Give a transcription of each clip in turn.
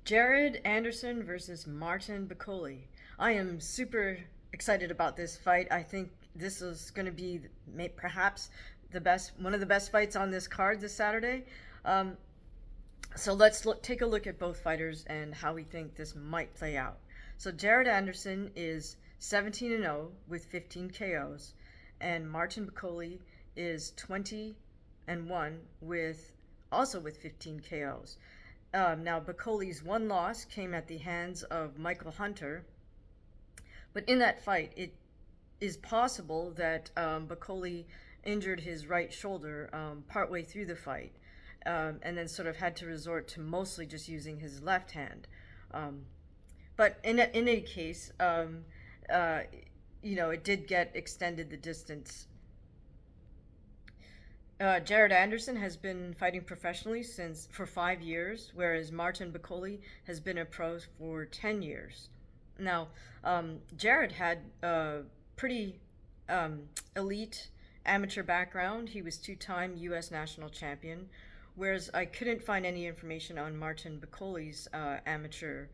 Jared Anderson versus Martin Bakole. I am super excited about this fight. I think this is going to be perhaps one of the best fights on this card this Saturday. Um, so take a look at both fighters and how we think this might play out. So Jared Anderson is 17-0 with 15 KOs, and Martin Bakole is 20-1 with 15 KOs. Now, Bacole's one loss came at the hands of Michael Hunter, but in that fight, it is possible that Bakole injured his right shoulder partway through the fight, and then sort of had to resort to mostly just using his left hand. But in any case, it did get extended the distance. Jared Anderson has been fighting professionally for 5 years, whereas Martin Bakole has been a pro for 10 years. Now, Jared had a pretty elite amateur background. He was two-time U.S. national champion, whereas I couldn't find any information on Martin Bacole's amateur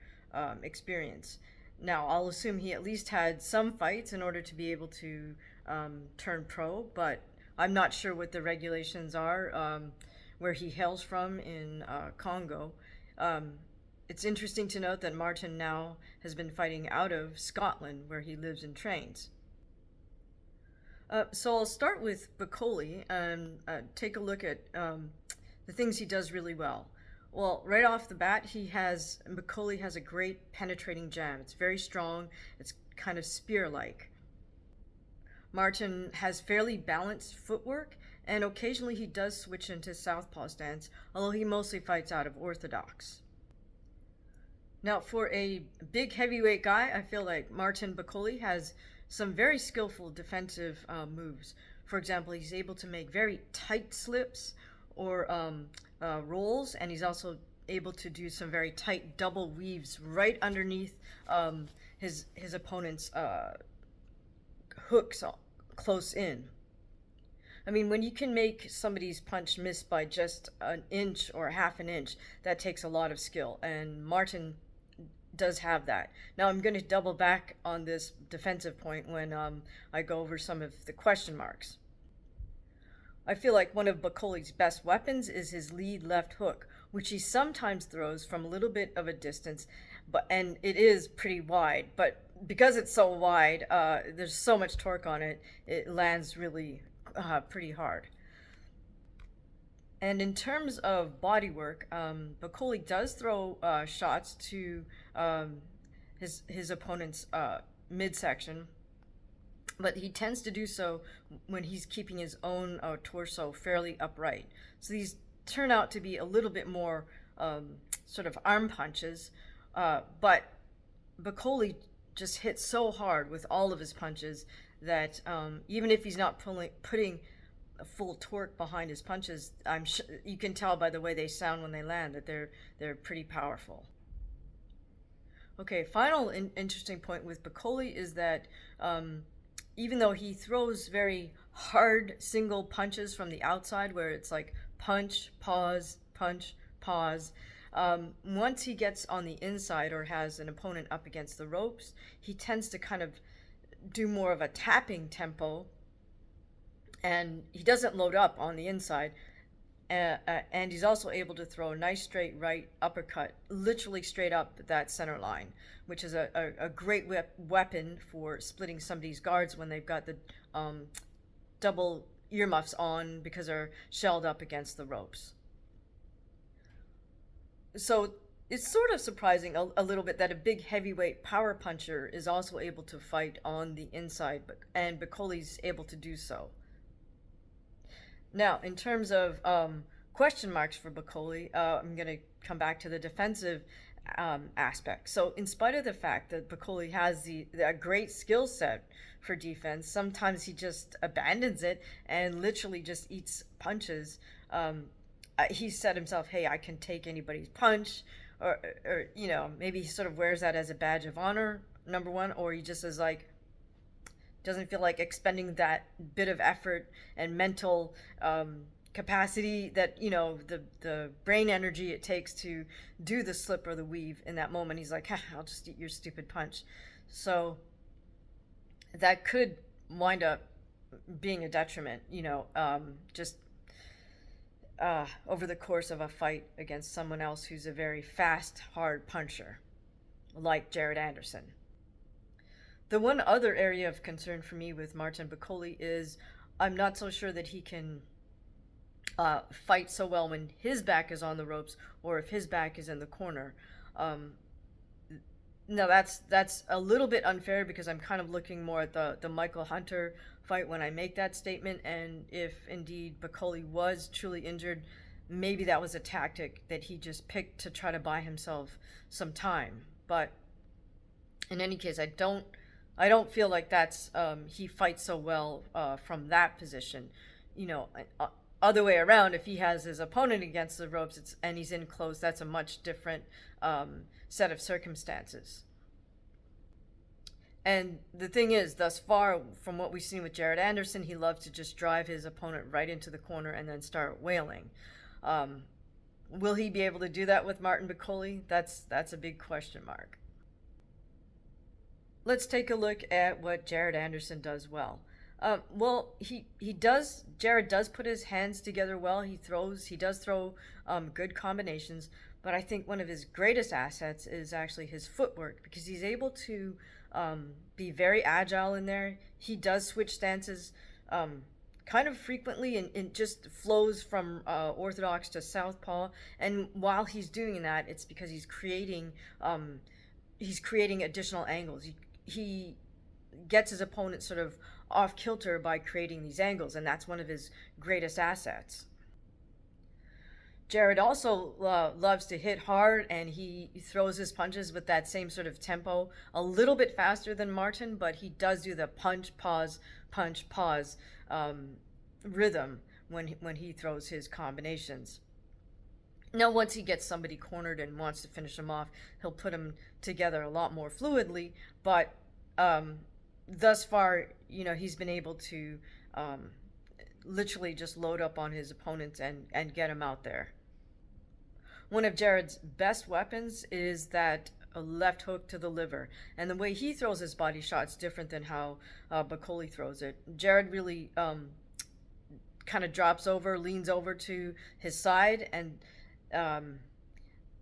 experience. Now, I'll assume he at least had some fights in order to be able to turn pro, but I'm not sure what the regulations are where he hails from in Congo. It's interesting to note that Martin now has been fighting out of Scotland, where he lives and trains. So I'll start with Bakole and take a look at the things he does really well. Well, right off the bat, Bakole has a great penetrating jab. It's very strong. It's kind of spear-like. Martin has fairly balanced footwork, and occasionally he does switch into southpaw stance, although he mostly fights out of orthodox. Now, for a big heavyweight guy, I feel like Martin Bakole has some very skillful defensive moves. For example, he's able to make very tight slips or rolls, and he's also able to do some very tight double weaves right underneath his opponent's hooks close in. I mean, when you can make somebody's punch miss by just an inch or half an inch, that takes a lot of skill, and Martin does have that. Now, I'm going to double back on this defensive point when I go over some of the question marks. I feel like one of Bacole's best weapons is his lead left hook, which he sometimes throws from a little bit of a distance, and it is pretty wide, but because it's so wide, there's so much torque on it, it lands really pretty hard. And in terms of body work, Bakole does throw shots to his opponent's midsection, but he tends to do so when he's keeping his own torso fairly upright. So these turn out to be a little bit more sort of arm punches, but Bakole just hits so hard with all of his punches that even if he's not putting a full torque behind his punches, you can tell by the way they sound when they land that they're pretty powerful. Okay, final interesting point with Bakole is that even though he throws very hard single punches from the outside, where it's like punch, pause, once he gets on the inside or has an opponent up against the ropes, he tends to kind of do more of a tapping tempo, and he doesn't load up on the inside, and he's also able to throw a nice straight right uppercut literally straight up that center line, which is a great weapon for splitting somebody's guards when they've got the double earmuffs on because they're shelled up against the ropes. So it's sort of surprising a little bit that a big heavyweight power puncher is also able to fight on the inside, and Bacole's able to do so. Now, in terms of question marks for Bakole, I'm going to come back to the defensive aspect. So in spite of the fact that Bakole has a great skill set for defense, sometimes he just abandons it and literally just eats punches. He said himself, hey, I can take anybody's punch, or maybe he sort of wears that as a badge of honor, number one, or he just is like, doesn't feel like expending that bit of effort and mental capacity that, the brain energy it takes to do the slip or the weave in that moment. He's like, I'll just eat your stupid punch. So that could wind up being a detriment, just over the course of a fight against someone else who's a very fast, hard puncher, like Jared Anderson. The one other area of concern for me with Martin Bakole is I'm not so sure that he can fight so well when his back is on the ropes or if his back is in the corner. No, that's a little bit unfair because I'm kind of looking more at the Michael Hunter fight when I make that statement. And if indeed Bakole was truly injured, maybe that was a tactic that he just picked to try to buy himself some time. But in any case, I don't feel like that's he fights so well from that position. Other way around, if he has his opponent against the ropes and he's in close, that's a much different set of circumstances. And the thing is, thus far, from what we've seen with Jared Anderson, he loves to just drive his opponent right into the corner and then start wailing. Will he be able to do that with Martin Bakole? That's a big question mark. Let's take a look at what Jared Anderson does well. Jared does put his hands together well. He does throw good combinations, but I think one of his greatest assets is actually his footwork because he's able to be very agile in there. He does switch stances kind of frequently and just flows from orthodox to southpaw. And while he's doing that, it's because he's creating additional angles. He gets his opponent sort of off kilter by creating these angles, and that's one of his greatest assets. Jared also loves to hit hard, and he throws his punches with that same sort of tempo, a little bit faster than Martin, but he does do the punch, pause, rhythm when he throws his combinations. Now, once he gets somebody cornered and wants to finish them off, he'll put them together a lot more fluidly, but thus far, he's been able to literally just load up on his opponents and get him out there. One of Jared's best weapons is that a left hook to the liver. And the way he throws his body shot's different than how Bakole throws it. Jared really kind of drops over, leans over to his side, and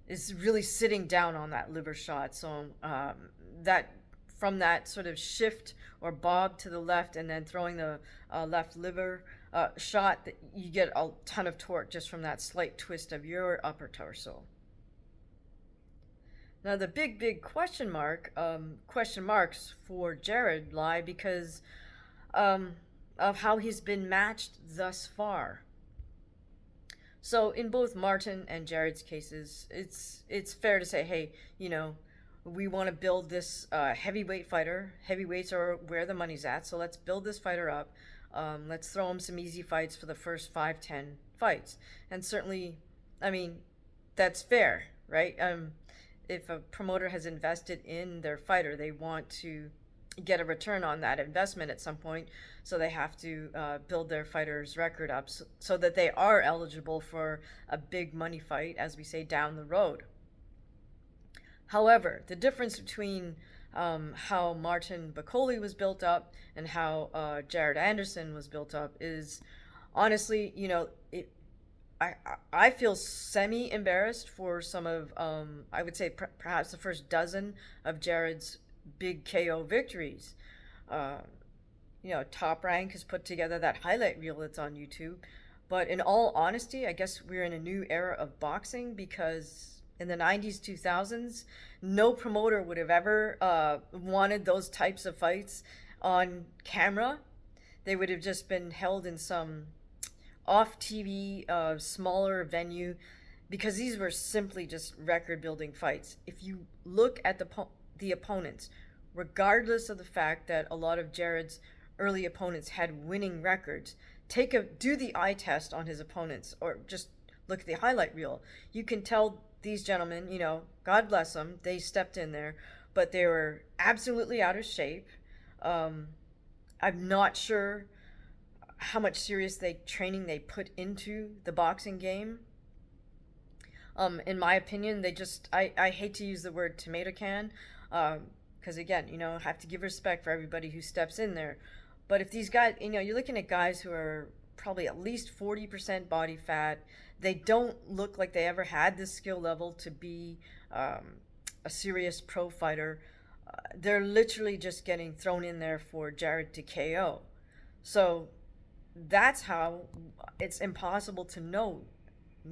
is really sitting down on that liver shot. So that from that sort of shift or bob to the left and then throwing the left liver shot, that you get a ton of torque just from that slight twist of your upper torso. Now the big question marks for Jared lie because of how he's been matched thus far. So in both Martin and Jared's cases, it's fair to say, hey, we want to build this heavyweight fighter. Heavyweights are where the money's at, so let's build this fighter up. Let's throw him some easy fights for the first 5-10 fights. And certainly, that's fair, right? If a promoter has invested in their fighter, they want to get a return on that investment at some point, so they have to build their fighter's record up so that they are eligible for a big money fight, as we say, down the road. However, the difference between how Martin Bakole was built up and how Jared Anderson was built up is, honestly, I feel semi-embarrassed for some of, I would say perhaps the first dozen of Jared's big KO victories. Top Rank has put together that highlight reel that's on YouTube. But in all honesty, I guess we're in a new era of boxing because in the 90s, 2000s, no promoter would have ever wanted those types of fights on camera. They would have just been held in some off-TV, smaller venue, because these were simply just record-building fights. If you look at the opponents, regardless of the fact that a lot of Jared's early opponents had winning records, do the eye test on his opponents, or just look at the highlight reel. You can tell these gentlemen, God bless them, they stepped in there, but they were absolutely out of shape. I'm not sure how much serious training they put into the boxing game. In my opinion, I hate to use the word tomato can, because again, have to give respect for everybody who steps in there. But if these guys, you're looking at guys who are probably at least 40% body fat. They don't look like they ever had this skill level to be a serious pro fighter. They're literally just getting thrown in there for Jared to KO. So that's how it's impossible to know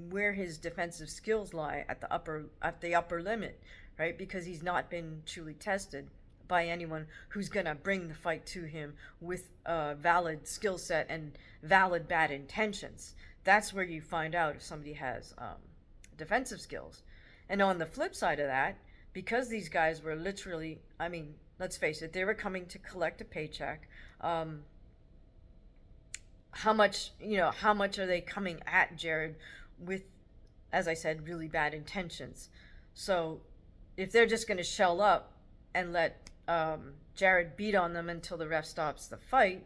where his defensive skills lie at the upper limit, right? Because he's not been truly tested by anyone who's gonna bring the fight to him with a valid skill set and valid bad intentions. That's where you find out if somebody has defensive skills. And on the flip side of that, because these guys were literally, I mean, let's face it, they were coming to collect a paycheck. How much are they coming at Jared with, as I said, really bad intentions? So if they're just going to shell up and let Jared beat on them until the ref stops the fight,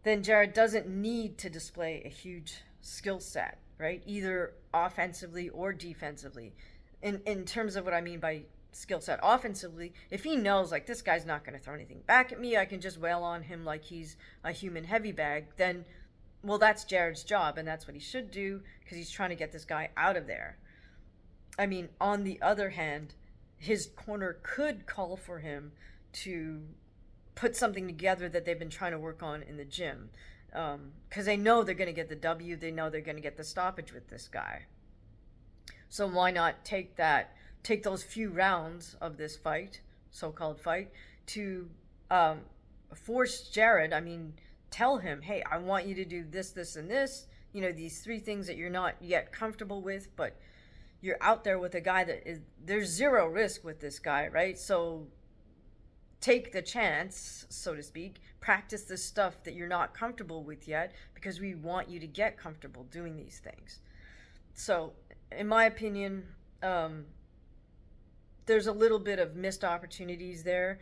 then Jared doesn't need to display a huge skill set, right? Either offensively or defensively. In terms of what I mean by skill set, offensively, if he knows, like, this guy's not going to throw anything back at me, I can just wail on him like he's a human heavy bag, then, well, that's Jared's job, and that's what he should do, because he's trying to get this guy out of there. I mean, on the other hand, his corner could call for him to put something together that they've been trying to work on in the gym, because they know they're going to get the W, they know they're going to get the stoppage with this guy. So why not take those few rounds of this fight, so-called fight, to force Jared, I mean, tell him, hey, I want you to do this, this, and this, these three things that you're not yet comfortable with, but you're out there with a guy there's zero risk with this guy, right? So take the chance, so to speak, practice the stuff that you're not comfortable with yet, because we want you to get comfortable doing these things. So, in my opinion, there's a little bit of missed opportunities there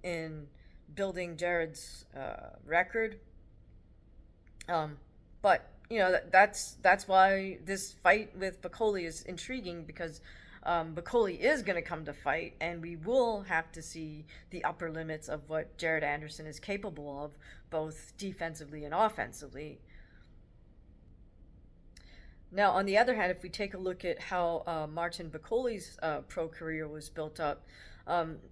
in building Jared's record. But that's why this fight with Bakole is intriguing, because Bakole is going to come to fight, and we will have to see the upper limits of what Jared Anderson is capable of, both defensively and offensively. Now, on the other hand, if we take a look at how Martin Bakole's pro career was built up,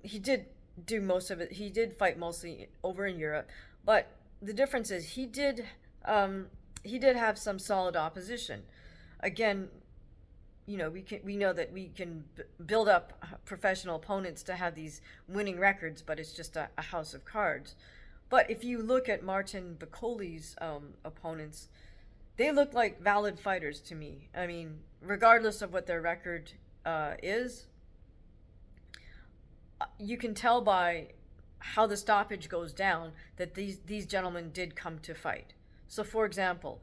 he did do most of it. He did fight mostly over in Europe, but the difference is he did have some solid opposition. Again, we know that we can build up professional opponents to have these winning records, but it's just a house of cards. But if you look at Martin Bakole's opponents, they look like valid fighters to me. I mean, regardless of what their record is, you can tell by how the stoppage goes down that these gentlemen did come to fight. So, for example,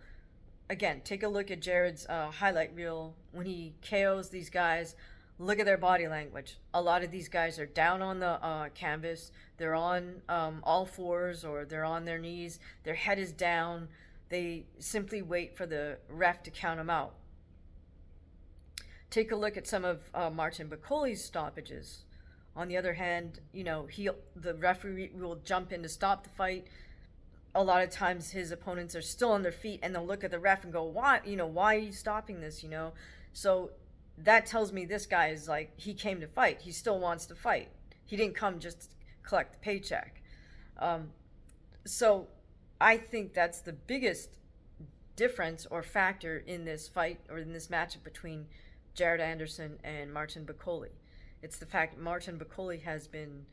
again, take a look at Jared's highlight reel when he KOs these guys. Look at their body language. A lot of these guys are down on the canvas. They're on all fours, or they're on their knees. Their head is down. They simply wait for the ref to count them out. Take a look at some of Martin Bakole's stoppages. On the other hand, the referee will jump in to stop the fight. A lot of times his opponents are still on their feet, and they'll look at the ref and go, why are you stopping this, So that tells me this guy is like, he came to fight. He still wants to fight. He didn't come just to collect the paycheck. So I think that's the biggest difference or factor in this fight, or in this matchup between Jared Anderson and Martin Bakole. It's the fact Martin Bakole has been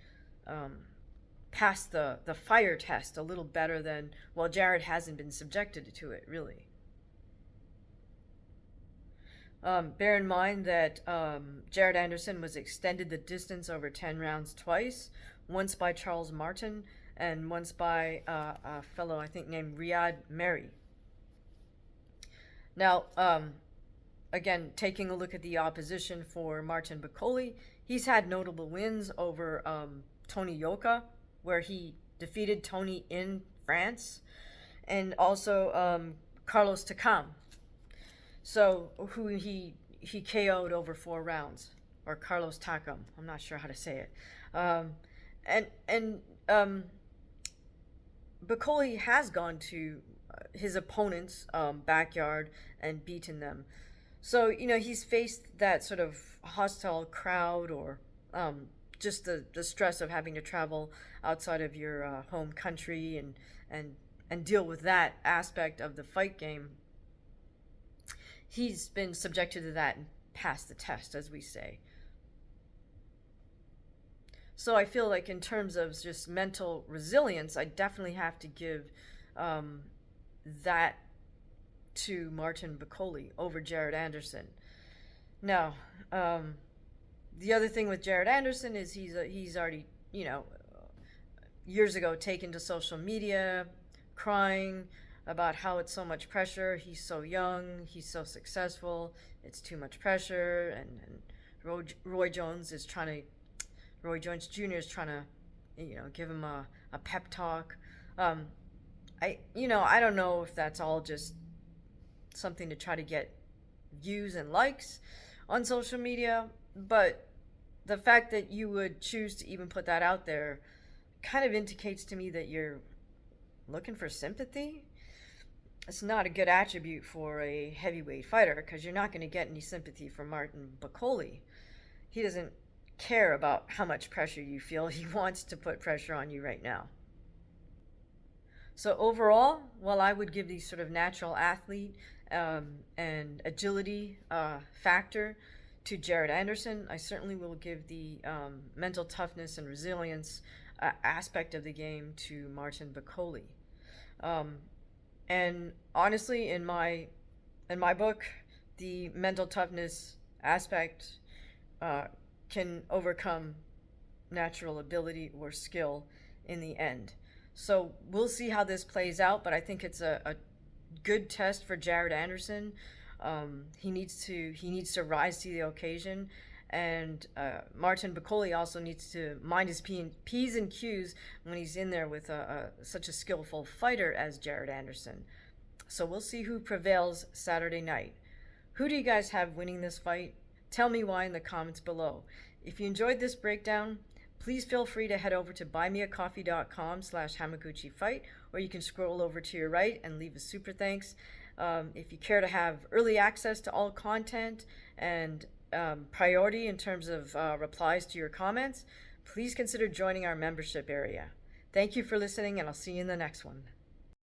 passed the fire test a little better than, well, Jared hasn't been subjected to it, really. Bear in mind that Jared Anderson was extended the distance over 10 rounds twice, once by Charles Martin and once by a fellow, I think, named Riyadh Mary. Now, again, taking a look at the opposition for Martin Bakole, he's had notable wins over Tony Yoka, where he defeated Tony in France, and also Carlos Takam. So who he KO'd over 4 rounds, or Carlos Takam. I'm not sure how to say it. And Bakole has gone to his opponent's backyard and beaten them. So he's faced that sort of hostile crowd, or just the stress of having to travel outside of your home country, and deal with that aspect of the fight game. He's been subjected to that and passed the test, as we say. So I feel like in terms of just mental resilience, I definitely have to give that to Martin Bakole over Jared Anderson. Now, the other thing with Jared Anderson is he's already, years ago taken to social media, crying about how it's so much pressure. He's so young, he's so successful. It's too much pressure, and Roy Jones Jr. is trying to, give him a pep talk. I don't know if that's all just something to try to get views and likes on social media, but the fact that you would choose to even put that out there kind of indicates to me that you're looking for sympathy. It's not a good attribute for a heavyweight fighter, because you're not going to get any sympathy from Martin Bakole. He doesn't care about how much pressure you feel. He wants to put pressure on you right now. So overall, while I would give the sort of natural athlete and agility factor to Jared Anderson, I certainly will give the mental toughness and resilience aspect of the game to Martin Bakole. And honestly, in my book, the mental toughness aspect can overcome natural ability or skill in the end. So we'll see how this plays out, but I think it's a good test for Jared Anderson. He needs to rise to the occasion, and Martin Bakole also needs to mind his P's and Q's when he's in there with such a skillful fighter as Jared Anderson. So we'll see who prevails Saturday night. Who do you guys have winning this fight? Tell me why in the comments below. If you enjoyed this breakdown, please feel free to head over to buymeacoffee.com/hamaguchi-fight, or you can scroll over to your right and leave a super thanks. If you care to have early access to all content and priority in terms of replies to your comments, please consider joining our membership area. Thank you for listening, and I'll see you in the next one.